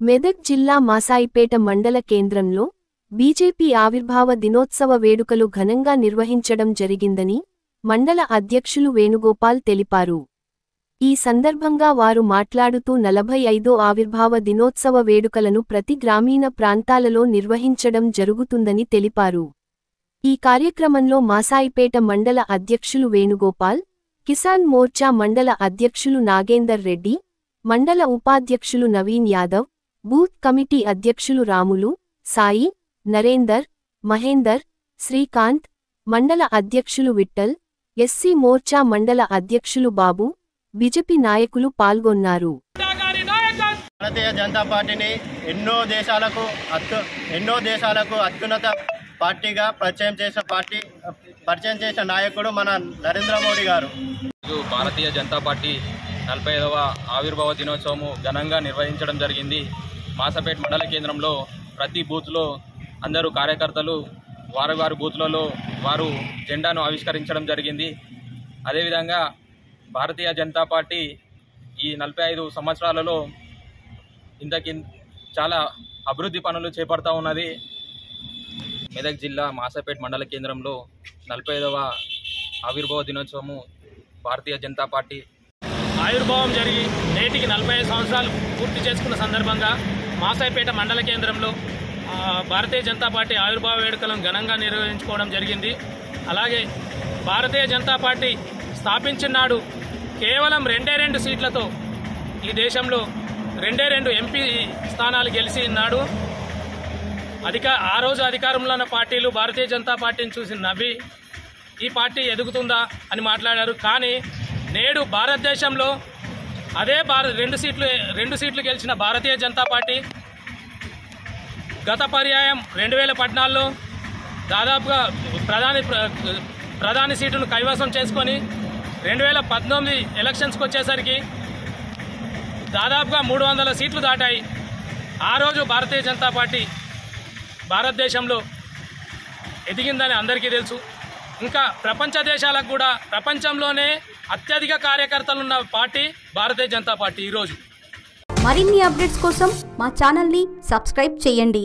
మెదక్ జిల్లా మాసాయిపేట మండల కేంద్రంలో బీజేపీ ఆవిర్భావ దినోత్సవ వేడుకలు ఘనంగా నిర్వహించడం జరిగిందని మండల అధ్యక్షులు వేణుగోపాల్ తెలిపారు. ఈ సందర్భంగా వారు మాట్లాడుతూ 45వ ఆవిర్భావ దినోత్సవ వేడుకలను ప్రతి గ్రామీణ ప్రాంతాలలో నిర్వహించడం జరుగుతుందని తెలిపారు. ఈ కార్యక్రమంలో మాసాయిపేట మండల అధ్యక్షులు వేణుగోపాల్, కిసాన్ మోర్చా మండల అధ్యక్షులు నాగేందర్ రెడ్డి, మండల ఉపాధ్యక్షులు నవీన్ యాదవ్, బూత్ కమిటీ అధ్యక్షులు రాములు, సాయి, నరేందర్, మహేందర్, శ్రీకాంత్, మండల అధ్యక్షులు విఠల్, ఎస్సీ మోర్చా మండల అధ్యక్షులు బాబు, బీజేపీ నాయకులు పాల్గొన్నారు. భారతీయ జనతా పార్టీని ఎన్నో దేశాలకు అత్యున్నత పార్టీగా పరిచయం చేసిన నాయకుడు మన నరేంద్ర మోడీ గారు. భారతీయ జనతా పార్టీ 45వ ఆవిర్భావ దినోత్సవం ఘనంగా నిర్వహించడం జరిగింది. మాసాపేట మండల కేంద్రంలో ప్రతి బూత్లో అందరూ కార్యకర్తలు వారి బూత్లలో వారు జెండాను ఆవిష్కరించడం జరిగింది. అదేవిధంగా భారతీయ జనతా పార్టీ ఈ 45 సంవత్సరాలలో చాలా అభివృద్ధి పనులు చేపడతా ఉన్నది. మెదక్ జిల్లా మాసాపేట మండల కేంద్రంలో 45వ ఆవిర్భావ దినోత్సవము భారతీయ జనతా పార్టీ ఆవిర్భావం జరిగి నేటికి 45 సంవత్సరాలు పూర్తి చేసుకున్న సందర్భంగా మాసాయిపేట మండల కేంద్రంలో భారతీయ జనతా పార్టీ ఆవిర్భావ వేడుకలను ఘనంగా నిర్వహించుకోవడం జరిగింది. అలాగే భారతీయ జనతా పార్టీ స్థాపించిన నాడు కేవలం 2 సీట్లతో ఈ దేశంలో 2 ఎంపీ స్థానాలు గెలిచి నాడు ఆ రోజు అధికారంలో ఉన్న పార్టీలు భారతీయ జనతా పార్టీని చూసి నవ్వి ఈ పార్టీ ఎదుగుతుందా అని మాట్లాడారు. కానీ నేడు భారతదేశంలో అదే 2 సీట్లు గెలిచిన భారతీయ జనతా పార్టీ గత పర్యాయం 2014లో దాదాపుగా ప్రధాని సీటును కైవసం చేసుకొని 2019 ఎలక్షన్స్కి వచ్చేసరికి దాదాపుగా 300 సీట్లు దాటాయి. ఆ రోజు భారతీయ జనతా పార్టీ భారతదేశంలో ఎదిగిందని అందరికీ తెలుసు. ఇంకా ప్రపంచ దేశాలకు కూడా ప్రపంచంలోనే అత్యధిక కార్యకర్తలున్న పార్టీ భారతీయ జనతా పార్టీ. ఈరోజు మరిన్ని అప్డేట్స్ కోసం మా ఛానల్ని సబ్స్క్రైబ్ చేయండి.